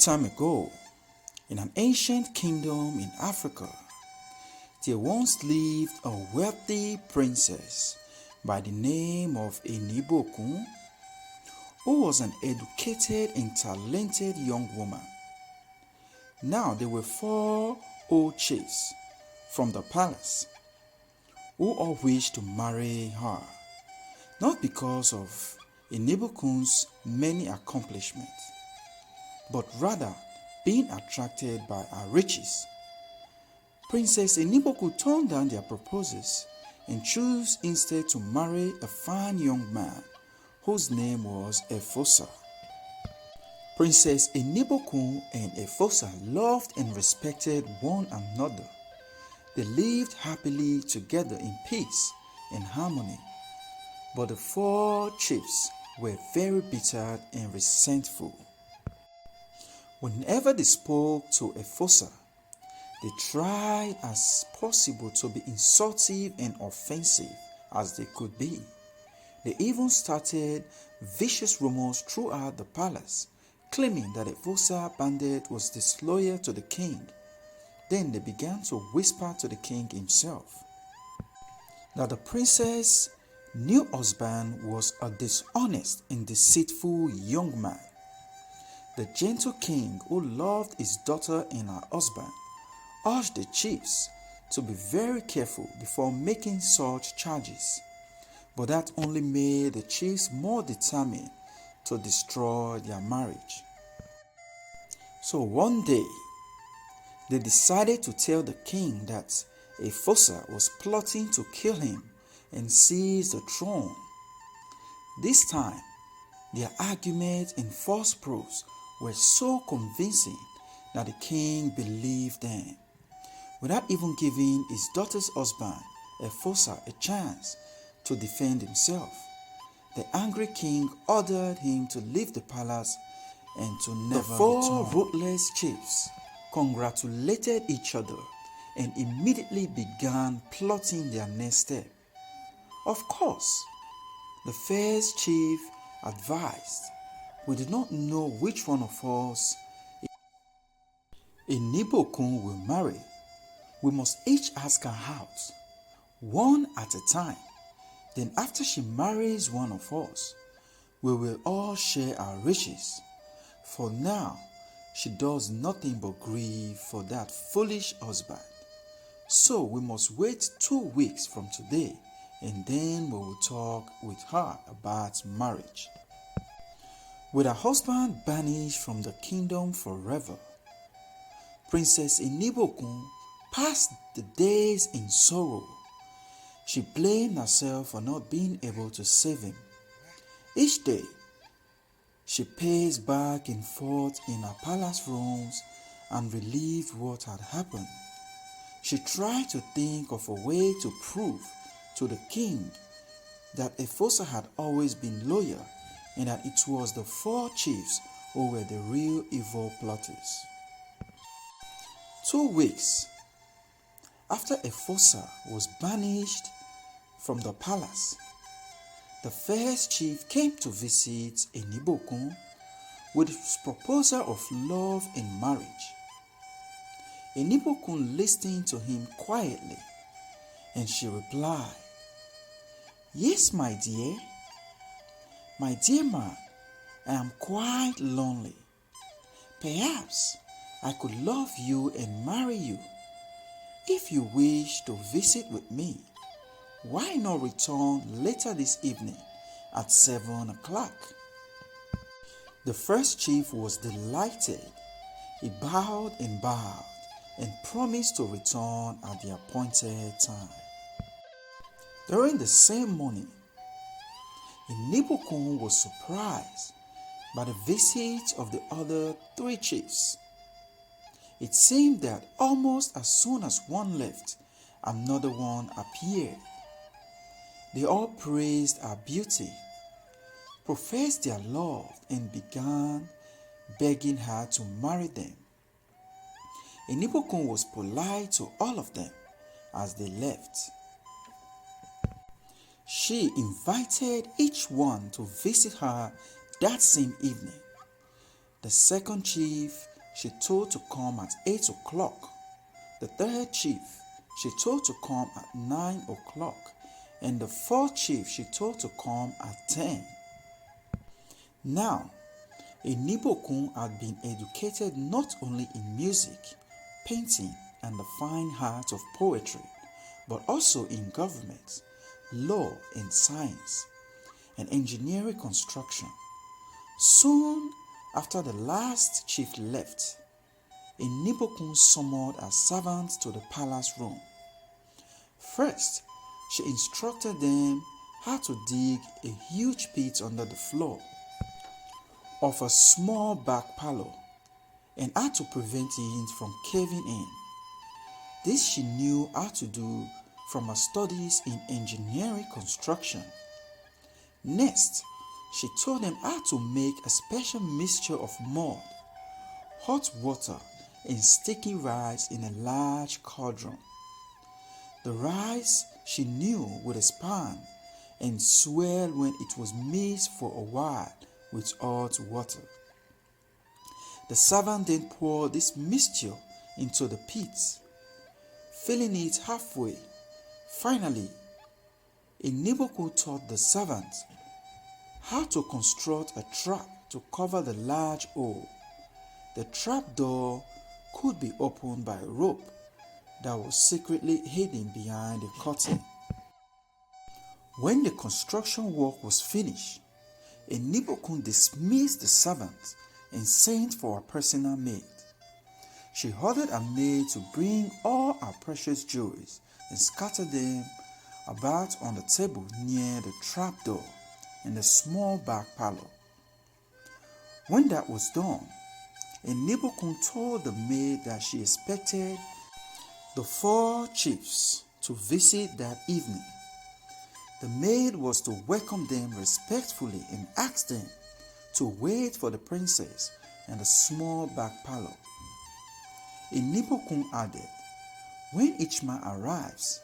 time ago, in an ancient kingdom in Africa, there once lived a wealthy princess by the name of Enibokun, who was an educated and talented young woman. Now there were 4 old chiefs from the palace who all wished to marry her, not because of Enibokun's many accomplishments, but rather being attracted by her riches. Princess Enibokun turned down their proposals and chose instead to marry a fine young man whose name was Efosa. Princess Enibokun and Efosa loved and respected one another. They lived happily together in peace and harmony. But the 4 chiefs were very bitter and resentful. Whenever they spoke to Efosa, they tried as possible to be insultive and offensive as they could be. They even started vicious rumors throughout the palace, claiming that Efosa bandit was disloyal to the king. Then they began to whisper to the king himself that the princess' new husband was a dishonest and deceitful young man. The gentle king, who loved his daughter and her husband, urged the chiefs to be very careful before making such charges, but that only made the chiefs more determined to destroy their marriage. So one day, they decided to tell the king that Efosa was plotting to kill him and seize the throne. This time, their arguments and false proofs were so convincing that the king believed them. Without even giving his daughter's husband, Efosa, a chance to defend himself, the angry king ordered him to leave the palace and to never return. The 4 ruthless chiefs congratulated each other and immediately began plotting their next step. Of course, the first chief advised, "We do not know which one of us Enibokun will marry. We must each ask her out, one at a time. Then after she marries one of us, we will all share our riches. For now, she does nothing but grieve for that foolish husband. So we must wait 2 weeks from today, and then we will talk with her about marriage." With her husband banished from the kingdom forever, Princess Enibokun passed the days in sorrow. She blamed herself for not being able to save him. Each day, she paced back and forth in her palace rooms and relieved what had happened. She tried to think of a way to prove to the king that Efosa had always been loyal and that it was the 4 chiefs who were the real evil plotters. 2 weeks after Efosa was banished from the palace, the first chief came to visit Enibokun with his proposal of love and marriage. Enibokun listened to him quietly, and she replied, "Yes, my dear. My dear man, I am quite lonely. Perhaps I could love you and marry you. If you wish to visit with me, why not return later this evening at 7 o'clock?" The first chief was delighted. He bowed and promised to return at the appointed time. During the same morning, Enibokun was surprised by the visit of the other 3 chiefs. It seemed that almost as soon as one left, another one appeared. They all praised her beauty, professed their love, and began begging her to marry them. Enibokun was polite to all of them as they left. She invited each one to visit her that same evening. The second chief she told to come at 8 o'clock. The third chief she told to come at 9 o'clock. And the fourth chief she told to come at 10. Now, Enibokun had been educated not only in music, painting, and the fine art of poetry, but also in government, law and science, and engineering construction. Soon after the last chief left, Enibokun summoned her servants to the palace room. First, she instructed them how to dig a huge pit under the floor of a small back parlor and how to prevent it from caving in. This she knew how to do from her studies in engineering construction. Next, she told them how to make a special mixture of mud, hot water, and sticky rice in a large cauldron. The rice she knew would expand and swell when it was mixed for a while with hot water. The servant then poured this mixture into the pit, filling it halfway. Finally, Enibokun taught the servant how to construct a trap to cover the large hole. The trap door could be opened by a rope that was secretly hidden behind a curtain. When the construction work was finished, Enibokun dismissed the servant and sent for her personal maid. She ordered her maid to bring all her precious jewels and scatter them about on the table near the trapdoor in the small back parlor. When that was done, Enibokun told the maid that she expected the 4 chiefs to visit that evening. The maid was to welcome them respectfully and ask them to wait for the princess in the small back parlor. Enibokun added, "When each man arrives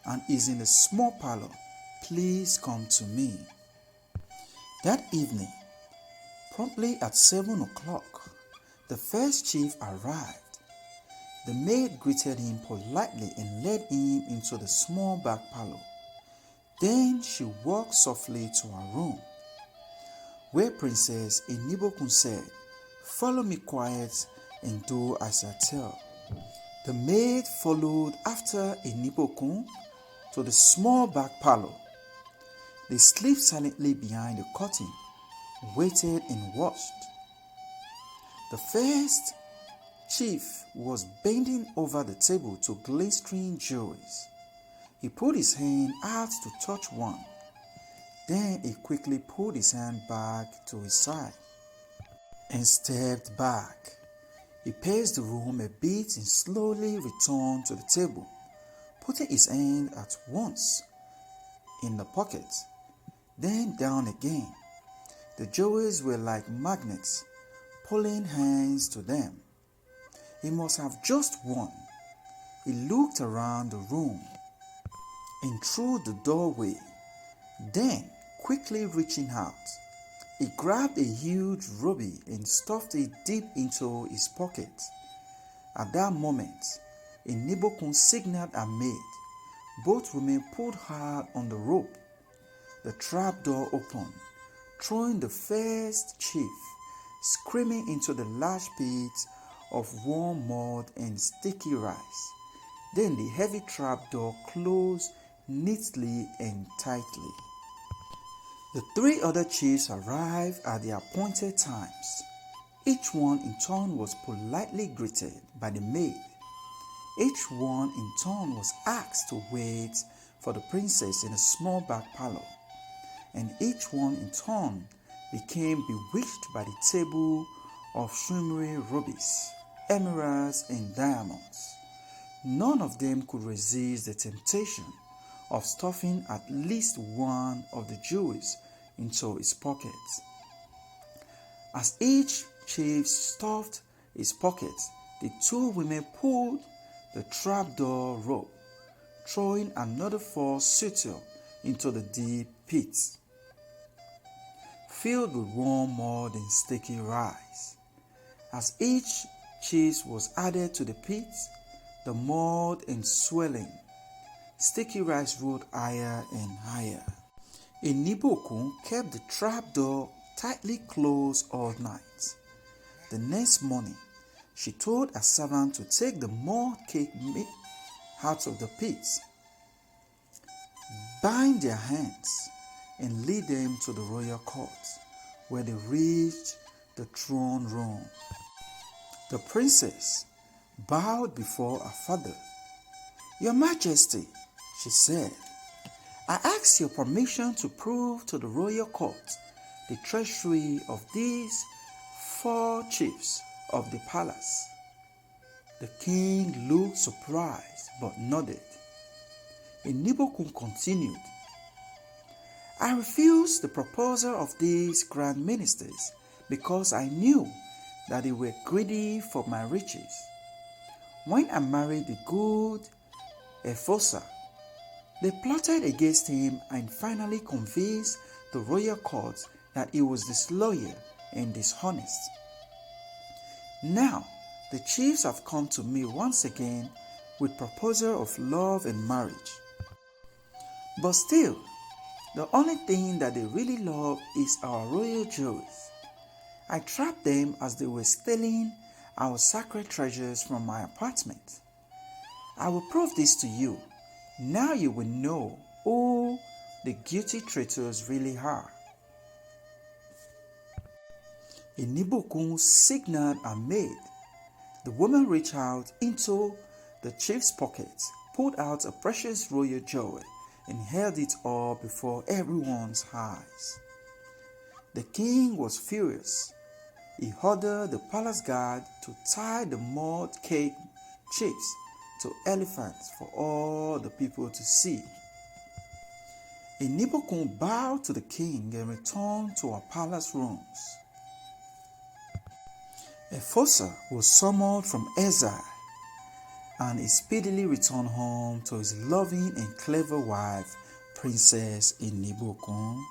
and is in the small parlor, please come to me." That evening, promptly at 7 o'clock, the first chief arrived. The maid greeted him politely and led him into the small back parlor. Then she walked softly to her room, where Princess Enibokun said, "Follow me quiet and do as I tell." The maid followed after Enibokun to the small back parlor. They slipped silently behind the curtain, waited and watched. The first chief was bending over the table to glittering jewels. He put his hand out to touch one. Then he quickly pulled his hand back to his side and stepped back. He paced the room a bit and slowly returned to the table, putting his hand at once in the pocket, then down again. The jewels were like magnets, pulling hands to them. He must have just won. He looked around the room and through the doorway. Then, quickly reaching out, he grabbed a huge ruby and stuffed it deep into his pocket. At that moment, Enibokun signaled her maid. Both women pulled hard on the rope. The trapdoor opened, throwing the first chief screaming into the large pit of warm mud and sticky rice. Then the heavy trapdoor closed neatly and tightly. The 3 other chiefs arrived at their appointed times. Each one in turn was politely greeted by the maid. Each one in turn was asked to wait for the princess in a small back parlor, and each one in turn became bewitched by the table of shimmering rubies, emeralds, and diamonds. None of them could resist the temptation of stuffing at least one of the jewels into his pocket. As each chief stuffed his pocket, the 2 women pulled the trapdoor rope, throwing another 4 suitor into the deep pit, filled with warm mud and sticky rice. As each cheese was added to the pit, the mud and swelling. Sticky rice rolled higher and higher. Enibokun kept the trap door tightly closed all night. The next morning, she told her servant to take the mud cake out of the pit, bind their hands, and lead them to the royal court, where they reached the throne room. The princess bowed before her father. "Your Majesty," she said, "I ask your permission to prove to the royal court the treachery of these 4 chiefs of the palace." The king looked surprised but nodded. Enibokun continued, "I refused the proposal of these grand ministers because I knew that they were greedy for my riches. When I married the good Efosa, they plotted against him and finally convinced the royal court that he was disloyal and dishonest. Now, the chiefs have come to me once again with proposal of love and marriage. But still, the only thing that they really love is our royal jewels. I trapped them as they were stealing our sacred treasures from my apartment. I will prove this to you. Now you will know who the guilty traitors really are." Enibokun signaled her maid. The woman reached out into the chief's pocket, pulled out a precious royal jewel, and held it up before everyone's eyes. The king was furious. He ordered the palace guard to tie the mud cake chiefs to elephants for all the people to see. Enibokun bowed to the king and returned to her palace rooms. Efosa was summoned from exile, and he speedily returned home to his loving and clever wife, Princess Enibokun.